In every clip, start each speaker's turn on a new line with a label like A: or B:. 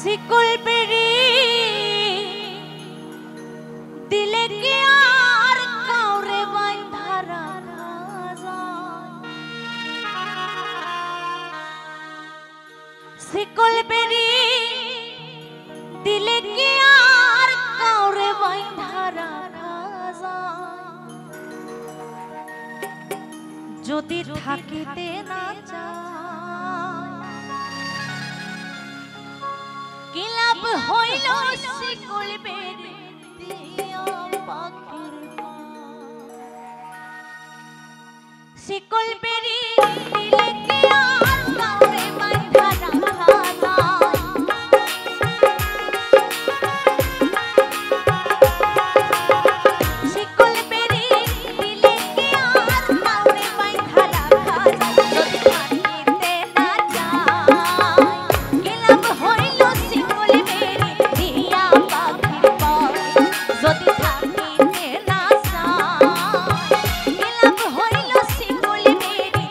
A: শিকল বেরি দিলে কি আর কাউরে বাঁধা রাখা যায়? শিকল বেরি দিলে কি আর কাউরে বাঁধা রাখা যায়? যদি থাকিতে না চায় কি লাভ হইল শিকল বেরি দিয়া পাখির শিকল বেরি দিলে কি আর কাউরে বাঁধা রাখা যায়? শিকল বেরি দিলে কি আর কাউরে বাঁধা রাখা যায়? যদি থাকিতে না চায় কি লাভ হইল শিকল বেরি দিয়া পাখির পায়? যদি থাকিতে না চায় কি লাভ হইল শিকল বেরি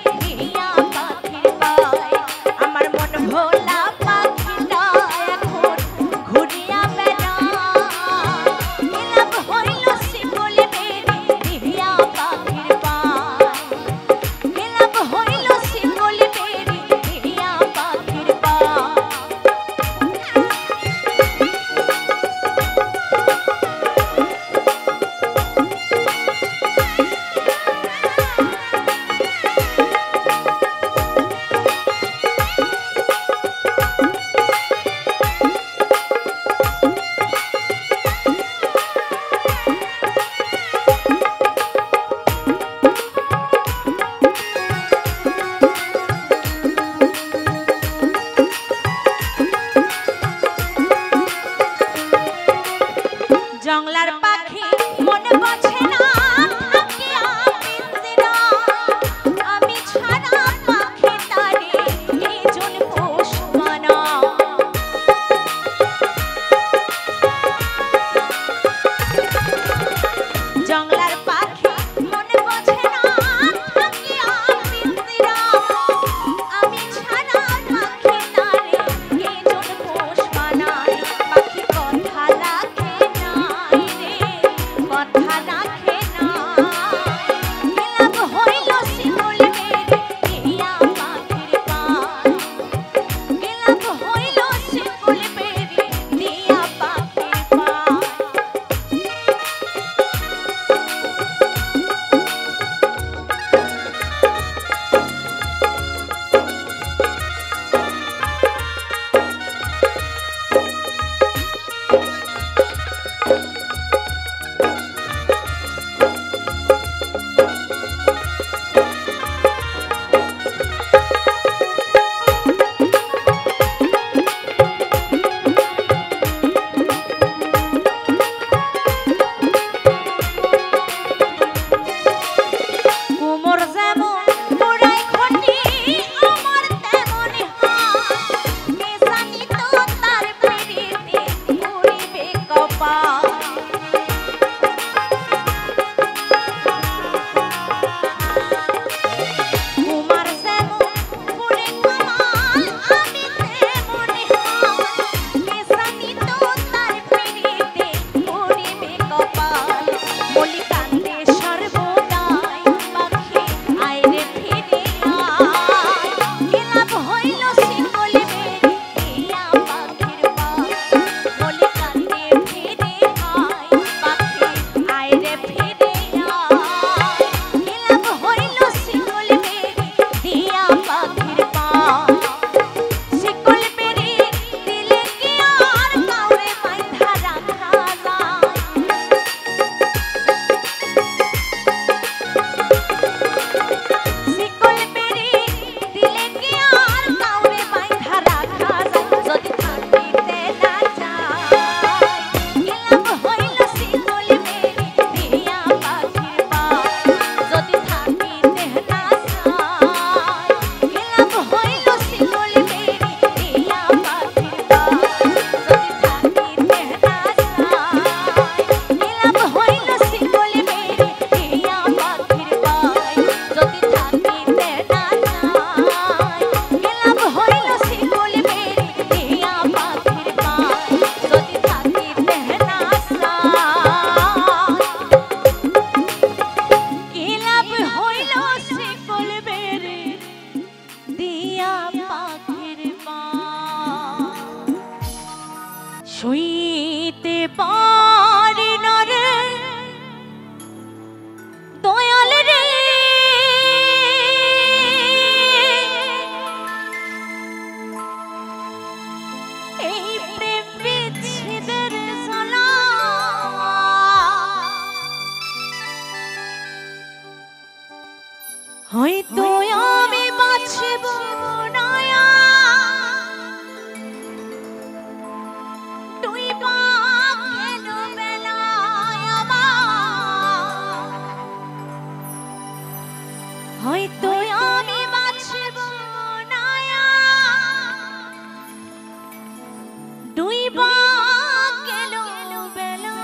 A: সইতে পারি না রে দয়াল রে এই প্রেম বিচ্ছেদের জ্বালা হয়তো আমি বাঁচব না হয়তো আমি বাঁচব না ডুইবা গেল বেলা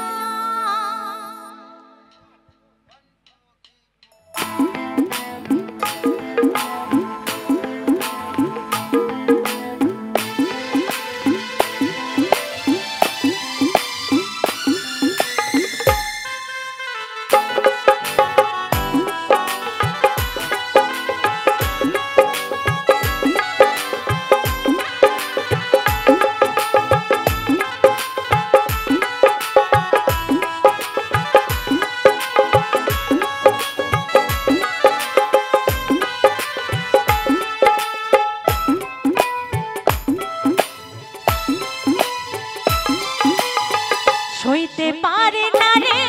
A: সইতে পারি না রে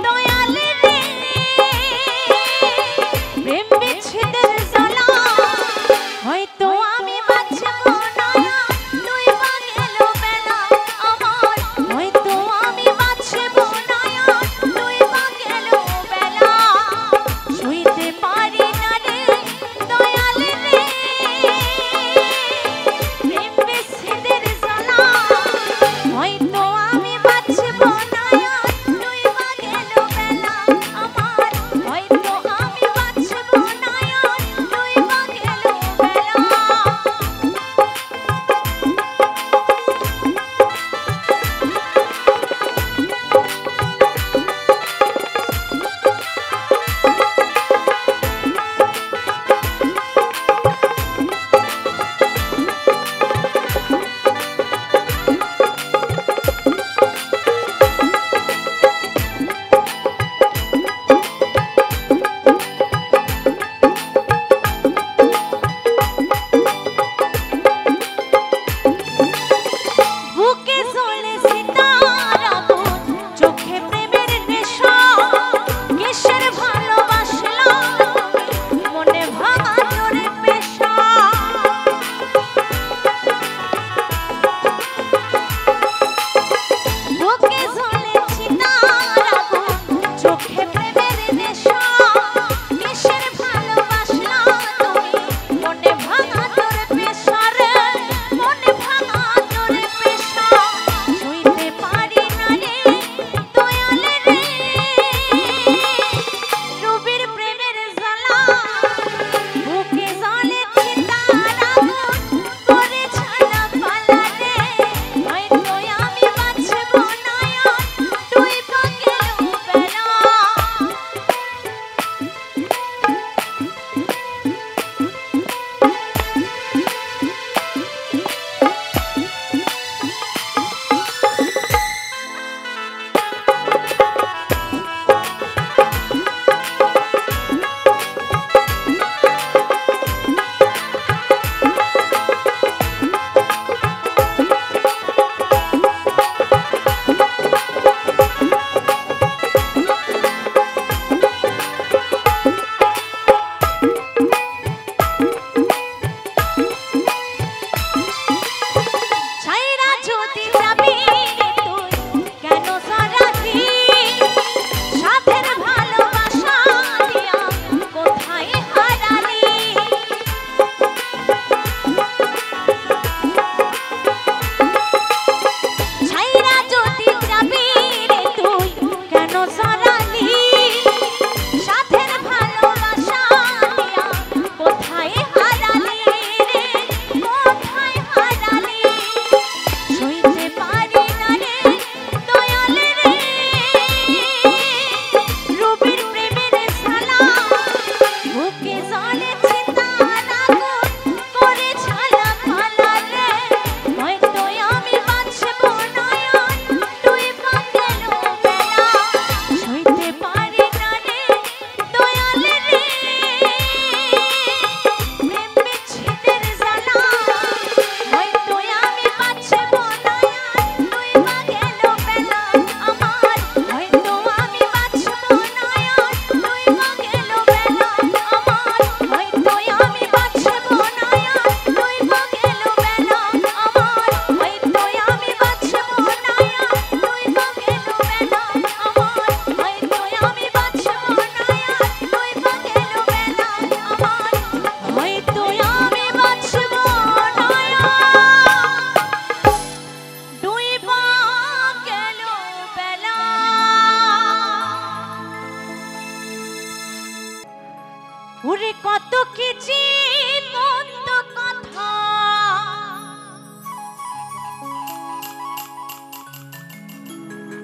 A: দয়াল রে প্রেম বিচ্ছেদের জ্বালা হয়তো আমি বাঁচব না ডুইবা গেল বেলা আমার হয়তো আমি বাঁচব না ডুইবা গেল বেলা সইতে পারি না রে দয়াল রে প্রেম বিচ্ছেদের জ্বালা হয়তো আমি বাঁচব না ডুইবা গেল বেলা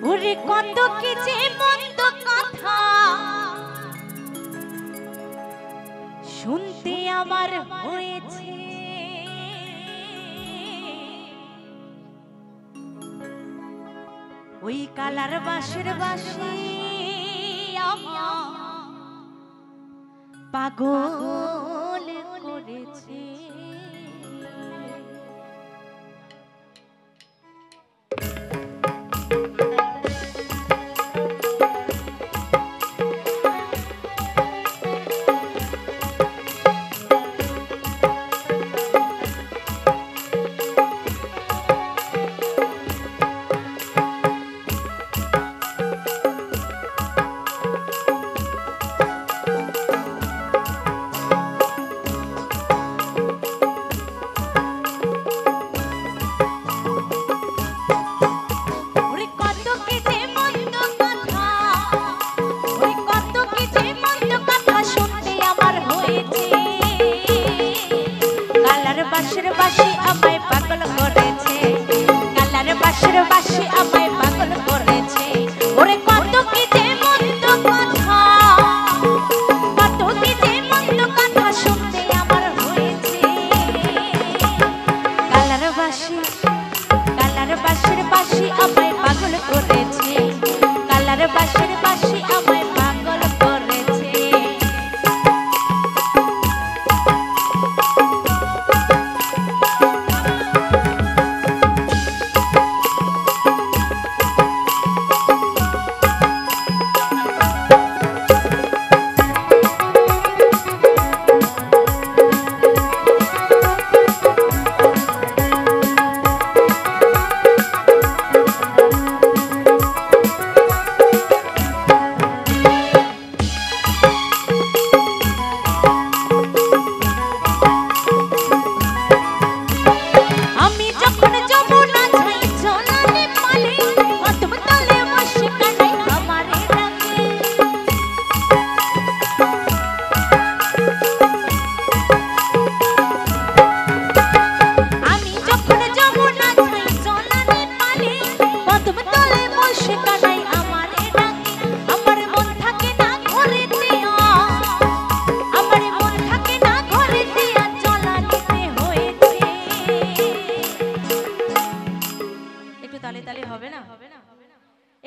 A: ওরে কত কি যে মন্দ কথা শুনতে আমার হয়েছে, ওই কালার বাঁশের বাঁশি আমার পাগল করেছে। বাঁশের বাঁশি আমায় পাগল করেছে, কালার বাঁশের বাঁশি আমায় পাগল করেছে। ওরে কত কি যে মন্দ কথা, কত কি যে মন্দ কথা শুনতে আমার হয়েছে। কালার বাঁশের বাঁশি আমায় পাগল করেছে, কালার বাঁশের বাঁশি আমায় পাগল করেছে।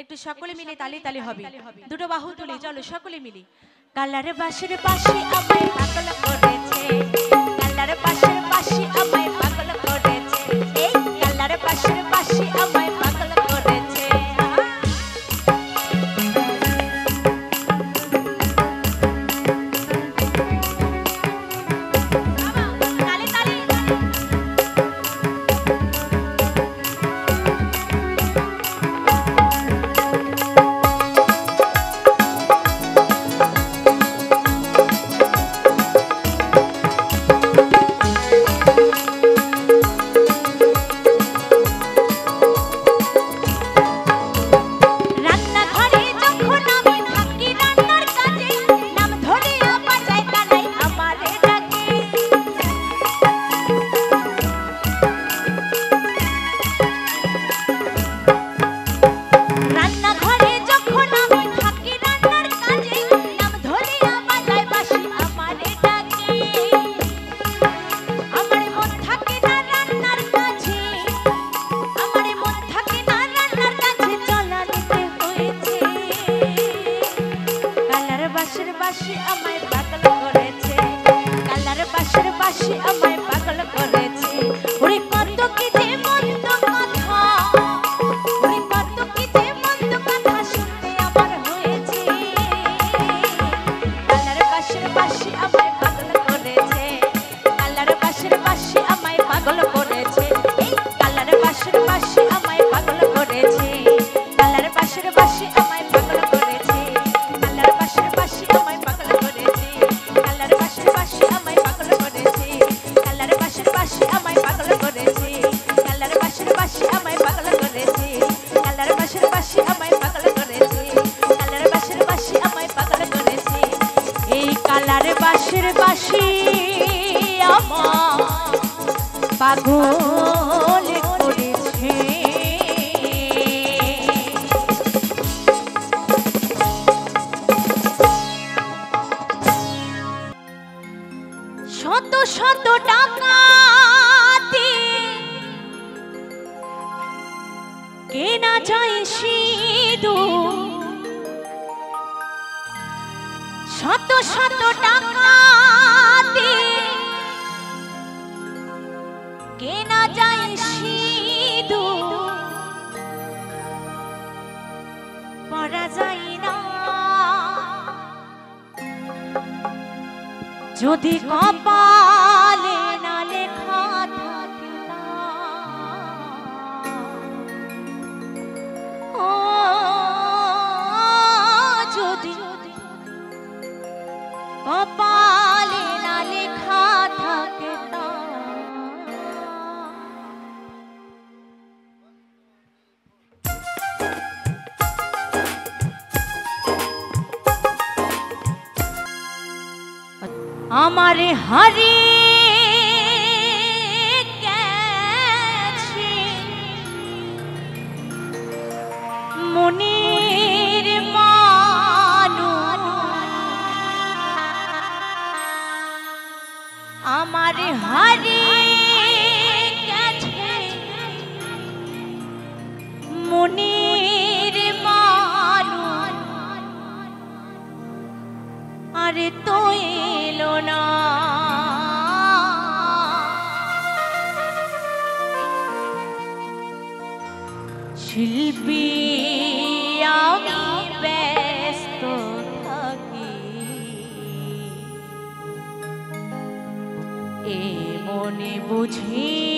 A: একটু সকলে মিলে তালে তালে হবে, দুটো বাহু তুলে চলো সকলে মিলে। কালার বাঁশের বাঁশি আমায় পাগল করেছে, কালার বাঁশের বাঁশি আমায় পাগল করেছে, এই কালার বাঁশের বাঁশি আমায় পাগল করেছে। বাঁশের বাঁশি আমার পাগল করেছে। কেনা যায় সিঁদুর শত শত টাকা দিয়ে কেনা যায় সিঁদুর পরা যায় না যদি কপালে না লেখা থাকে না ও যদি কপালে না লেখা থাকে না আমারে হারিয়ে গেছে মনির মানুষ আমারে হারিয়ে গেছে মনির মানুষ আরে তো এলো না শিল্পী আমি ব্যস্ত থাকি এ মনে বুঝি